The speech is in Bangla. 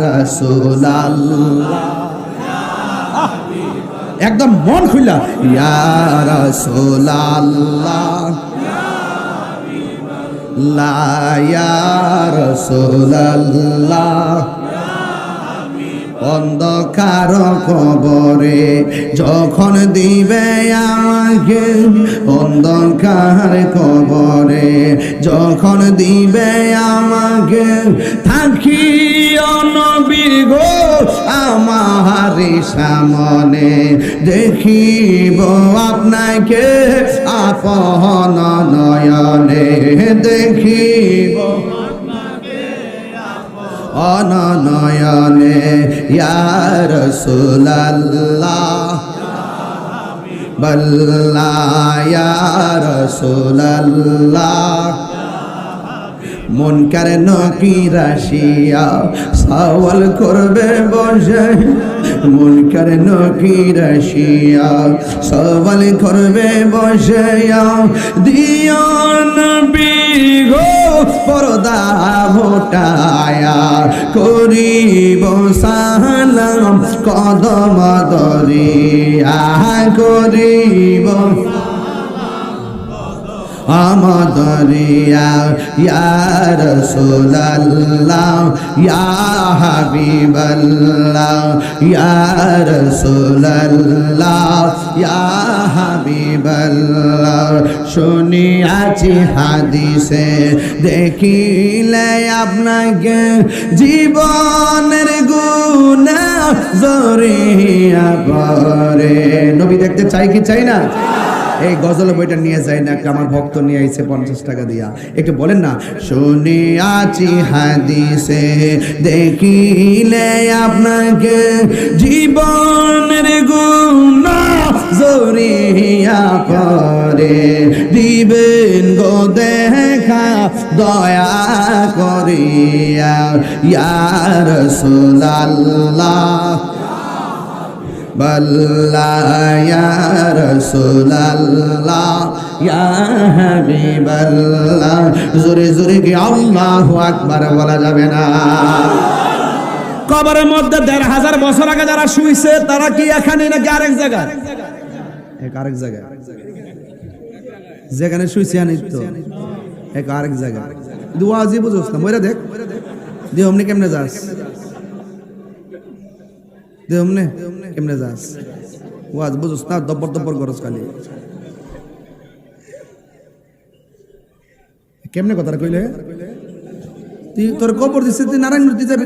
রাসূলুল্লাহ একদম মন খুলা ইয়া রাসূলুল্লাহ লা ইয়া রাসূলুল্লাহ অন্ধকার কবরে যখন দিবে আমাকে অন্ধকার কবরে যখন দিবে আমাকে থাকি নবী গো আমার সামনে দেখিব আপনাকে আপন নয়নে দেখিব অনয়নে ইয়া রাসূলুল্লাহ বল্লা ইয়া রাসূলুল্লাহ মুনকার নকির আসিয়া সওয়াল করবে বসে মুনকার নকির আসিয়া সওয়াল করবে বসে দিও নবী গো পর্দা হটায়া করিব সালাম কদম দরিয়া করিব আমদরিয়া ইয়া রাসূলুল্লাহ ইয়া হাবিবাল্লাহ ইয়া রাসূলুল্লাহ ইয়া হাবিবাল্লাহ শুনিয়াছি হাদিসে দেখিলে আপনাকে জীবনের গুনাহ জড়িয়া পড়ে নবী দেখতে চাই কি চাই না এই গজল বইটা নিয়ে যায় না একটা আমার ভক্ত নিয়ে আইছে 50 টাকা দিয়া একটু বলেন না শুনিয়াছি হাদিসে দেখিলে আপনাকে জীবনের গুনাহ জড়িয়া পড়ে দিবেন গো দেখা দয়া করিয়া ইয়া রাসূলুল্লাহ বল্লা ইয়া রাসূলুল্লাহ ইয়া হাবিবাল্লাহ জোরে জোরে কি আল্লাহু আকবার বলা যাবে না কবরের মধ্যে ১৫০০ বছর আগে যারা শুইছে তারা কি এখানে নাকি আরেক জায়গায় আরেক জায়গায় যেখানে শুইছে আনিস তো আরেক জায়গায় দুয়া জি বুঝছ না মইরা দেখ দি অমনি কেমনে যাস দেমনে কেমনে যাস ওয়াজ বুঝছ না দব্বর দব্বর গরজ খালি কেমনে কথাটা কইলে তুই তোর কবর দিছিস তুই নারায়ণ মূর্তি যাবি